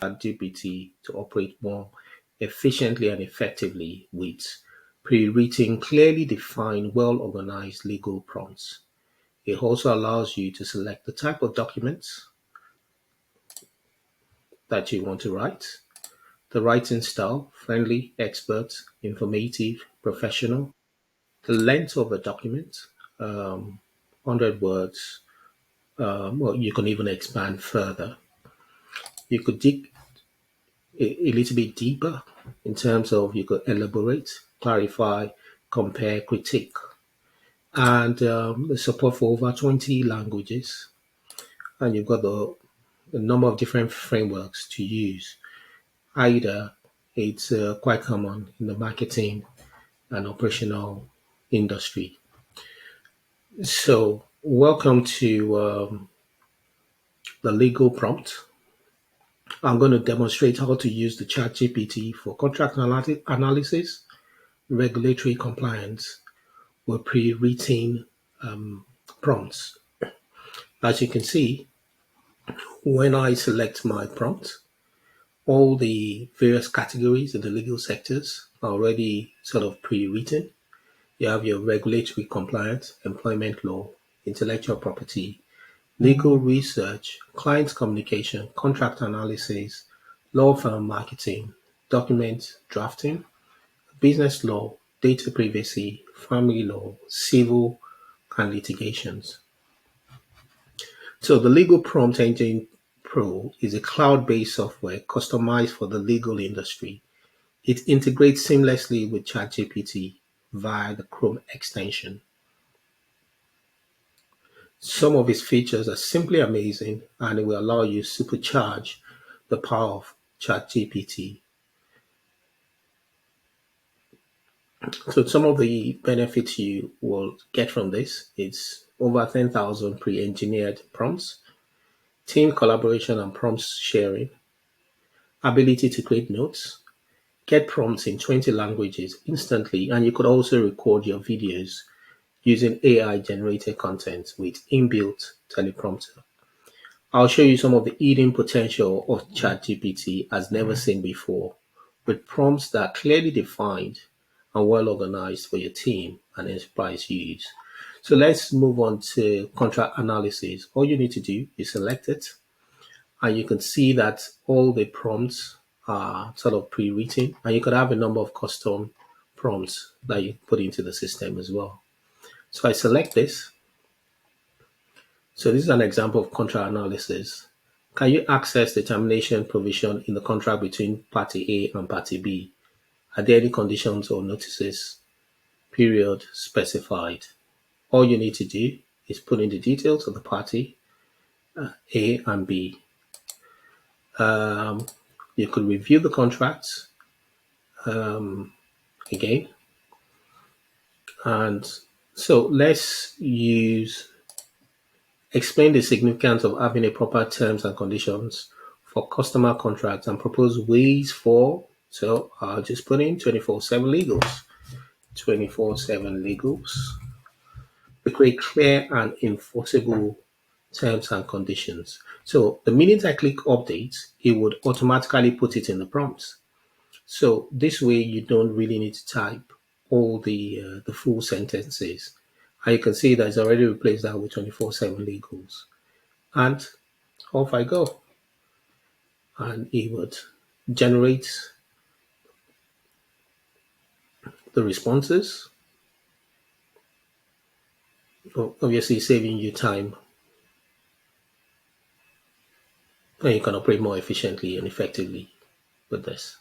ChatGPT to operate more efficiently and effectively with pre-written, clearly defined, well-organized legal prompts. It also allows you to select the type of documents that you want to write, the writing style, friendly, expert, informative, professional, the length of a document, 100 words. Well, you can even expand further. You could dig a little bit deeper in terms of you could elaborate, clarify, compare, critique, and the support for over 20 languages. And you've got the number of different frameworks to use. Either it's quite common in the marketing and operational industry. So, welcome to the legal prompt. I'm going to demonstrate how to use the ChatGPT for contract analysis, regulatory compliance with pre-written prompts. As you can see, when I select my prompt, all the various categories in the legal sectors are already sort of pre-written. You have your regulatory compliance, employment law, intellectual property, legal research, client communication, contract analysis, law firm marketing, document drafting, business law, data privacy, family law, civil, and litigations. So the Legal Prompt Engine Pro is a cloud-based software customized for the legal industry. It integrates seamlessly with ChatGPT via the Chrome extension. Some of its features are simply amazing and it will allow you to supercharge the power of ChatGPT. So some of the benefits you will get from this is over 10,000 pre-engineered prompts, team collaboration and prompts sharing, ability to create notes, get prompts in 20 languages instantly, and you could also record your videos using AI generated content with inbuilt teleprompter. I'll show you some of the hidden potential of ChatGPT as never seen before, with prompts that are clearly defined and well organized for your team and enterprise use. So let's move on to contract analysis. All you need to do is select it, and you can see that all the prompts are sort of pre-written, and you could have a number of custom prompts that you put into the system as well. So I select this. So this is an example of contract analysis. Can you access the termination provision in the contract between party A and party B? Are there any conditions or notices, period specified? All you need to do is put in the details of the party A and B. You could review the contracts again. And so let's explain the significance of having a proper terms and conditions for customer contracts and propose ways for, so I'll just put in 24/7 legals. 24/7 legals. We create clear and enforceable terms and conditions. So the minute I click update, it would automatically put it in the prompts. So this way you don't really need to type all the full sentences. And you can see that it's already replaced that with 24/7 legals. And off I go. And it would generate the responses, obviously saving you time. And you can operate more efficiently and effectively with this.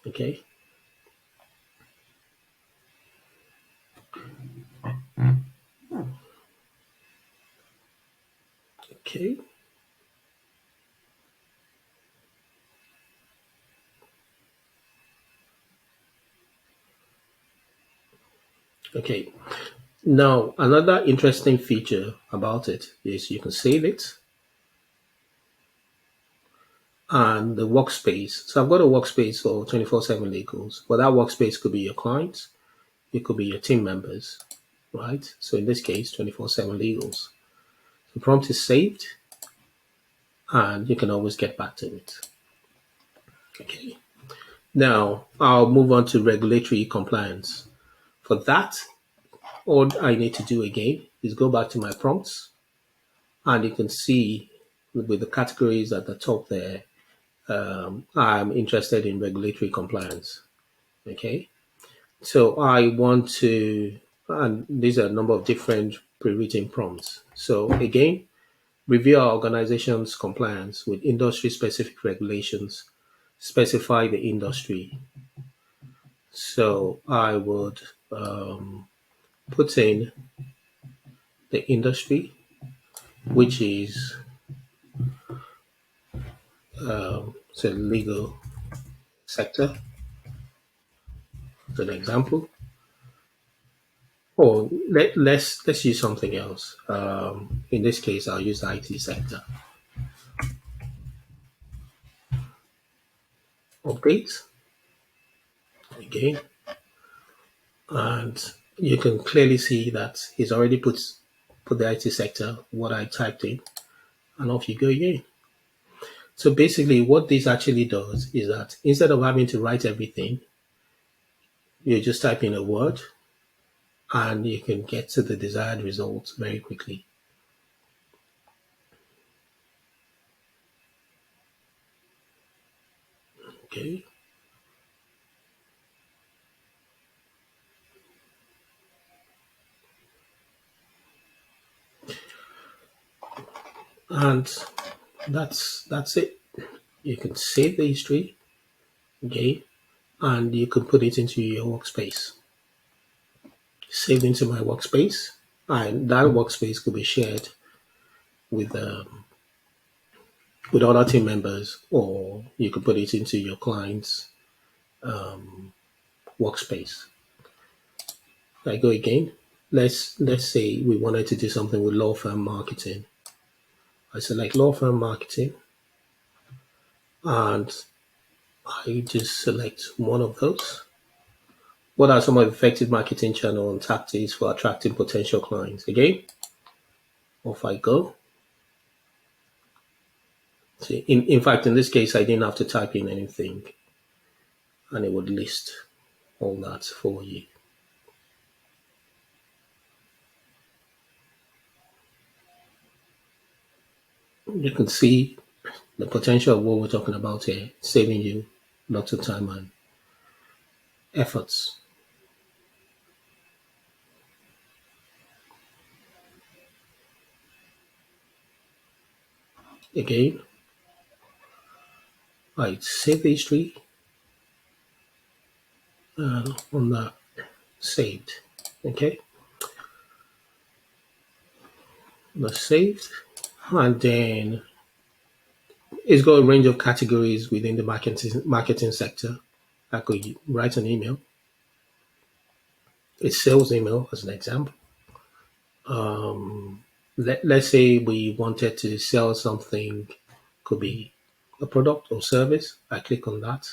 Okay. Okay. Okay. Now, another interesting feature about it is you can save it and the workspace. So I've got a workspace for 24/7 legals, but that workspace could be your clients, it could be your team members, right? So in this case, 24/7 legals. The prompt is saved and you can always get back to it. Okay. Now I'll move on to regulatory compliance. For that, all I need to do again is go back to my prompts, and you can see with the categories at the top there, I'm interested in regulatory compliance. Okay. So I want to, and these are a number of different pre-written prompts. So again, review our organization's compliance with industry-specific regulations, specify the industry. So I would put in the industry, which is say legal sector, as an example. Or let's use something else. In this case, I'll use the IT sector. Update again, and you can clearly see that he's already put the IT sector what I typed in, and off you go again. So basically, what this actually does is that instead of having to write everything, you just type in a word, and you can get to the desired results very quickly. Okay, and that's it. You can save the history. Okay, and you can put it into your workspace. Saved into my workspace, and that workspace could be shared with with other team members, or you could put it into your client's workspace. I go again. Let's say we wanted to do something with law firm marketing. I select law firm marketing, and I just select one of those. What are some of the effective marketing channel and tactics for attracting potential clients? Again, off I go. See, in fact, in this case, I didn't have to type in anything, and it would list all that for you. You can see the potential of what we're talking about here, saving you lots of time and efforts. Again, I save the history on that saved. Okay, that's saved, and then it's got a range of categories within the marketing sector. I could write an email, a sales email as an example. Let's say we wanted to sell something, could be a product or service. I click on that.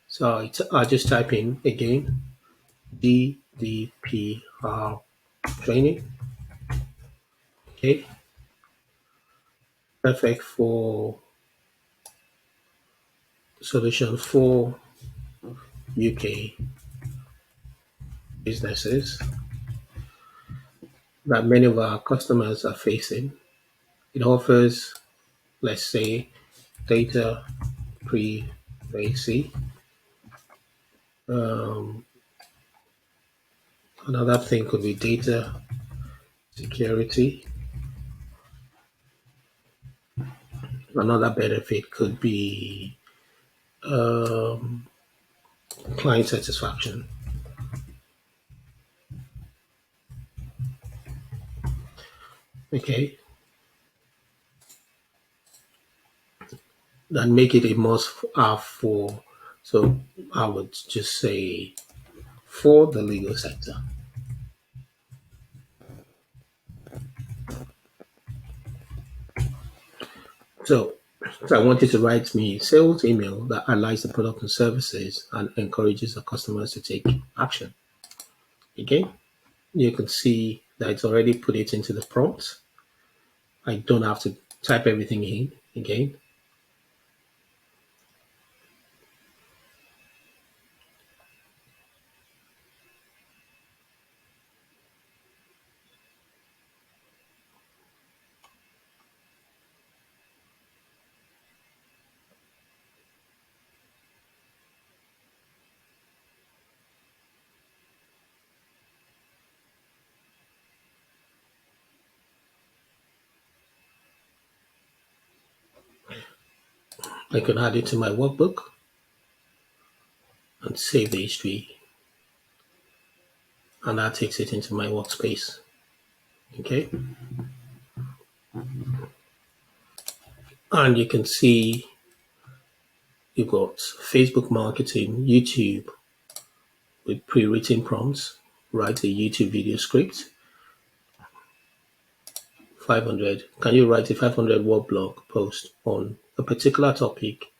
So I just type in again DDPR training. Okay, perfect for solution for UK businesses that many of our customers are facing. It offers, let's say, data privacy. Um, Another thing could be data security. Another benefit could be client satisfaction. Okay, then make it a must have for. So I would just say for the legal sector. So, so I wanted to write me a sales email that highlights the product and services and encourages the customers to take action. Again, you can see that it's already put it into the prompt. I don't have to type everything in. again. I can add it to my workbook and save the history, and that takes it into my workspace. Okay, and you can see you've got Facebook marketing, YouTube with pre-written prompts, write a YouTube video script, 500. Can you write a 500 word blog post on a particular topic,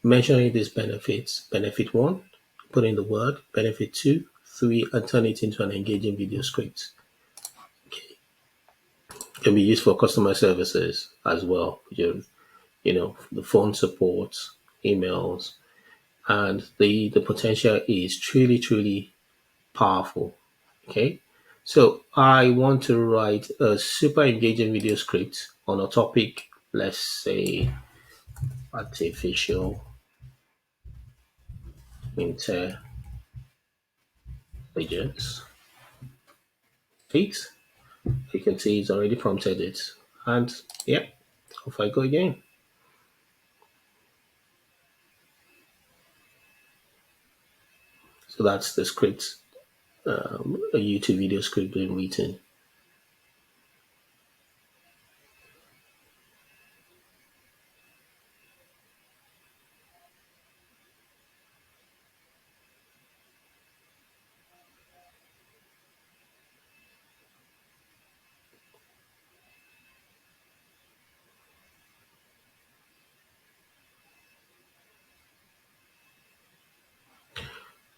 mentioning these benefits? Benefit one, put in the word, benefit two, three, and turn it into an engaging video script. Okay. Can be used for customer services as well. The phone support, emails, and the potential is truly, truly powerful. Okay. So I want to write a super engaging video script on a topic, let's say artificial intelligence. Please, you can see it's already prompted it. And yeah, off I go again. So that's the script, a YouTube video script being written.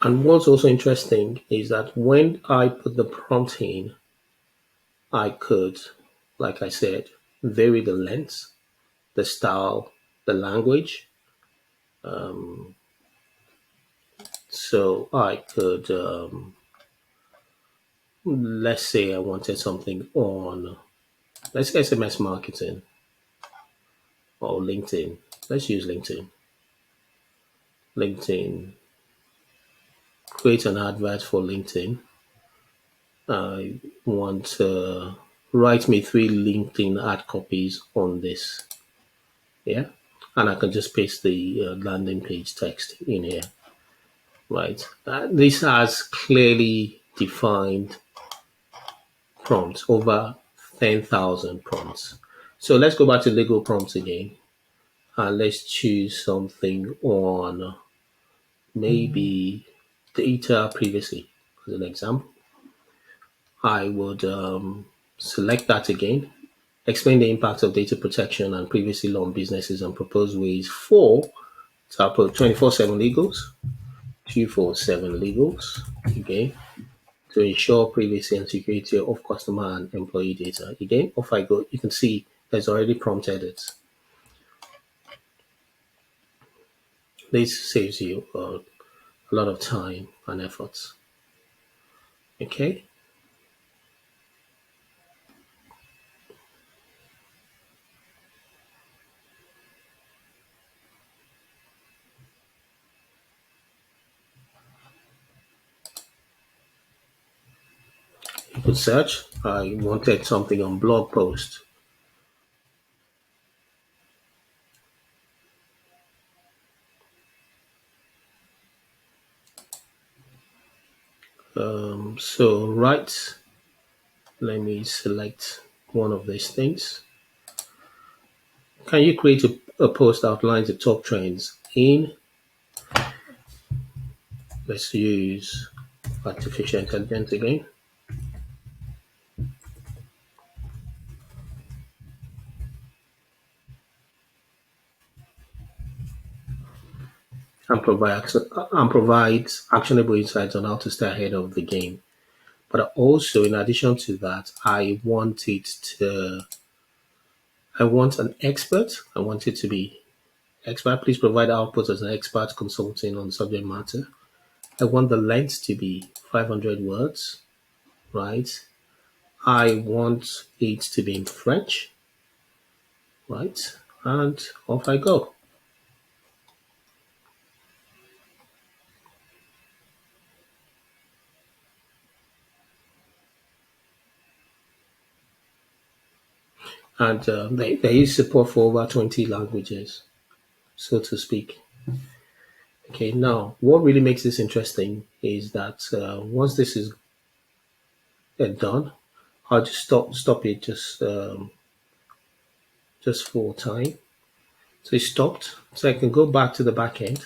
And what's also interesting is that when I put the prompt in, I could, like I said, vary the length, the style, the language. So I could, let's say I wanted something on, let's say SMS marketing or LinkedIn. Let's use LinkedIn. LinkedIn, create an advert for LinkedIn. I want to write me 3 LinkedIn ad copies on this. Yeah. And I can just paste the landing page text in here. Right. This has clearly defined prompts, over 10,000 prompts. So let's go back to Lego prompts again. And let's choose something on maybe data privacy as an example. I would select that again, explain the impact of data protection and privacy law on businesses and propose ways for, so I'll put 24/7 legals, 247 legals, again, to ensure privacy and security of customer and employee data. Again, off I go. You can see there's already prompt edits. This saves you a lot of time and efforts. Okay, you could search. I wanted something on blog post. So right, let me select one of these things. Can you create a post that outlines the top trends in, let's use artificial intelligence again, and provide actionable insights on how to stay ahead of the game. But also, in addition to that, I want it to I want an expert. I want it to be expert. Please provide output as an expert consulting on subject matter. I want the length to be 500 words, right? I want it to be in French, right? And off I go. And there is support for over 20 languages, so to speak. Okay, now what really makes this interesting is that once this is done, I'll just stop it just for time. So it stopped. So I can go back to the back end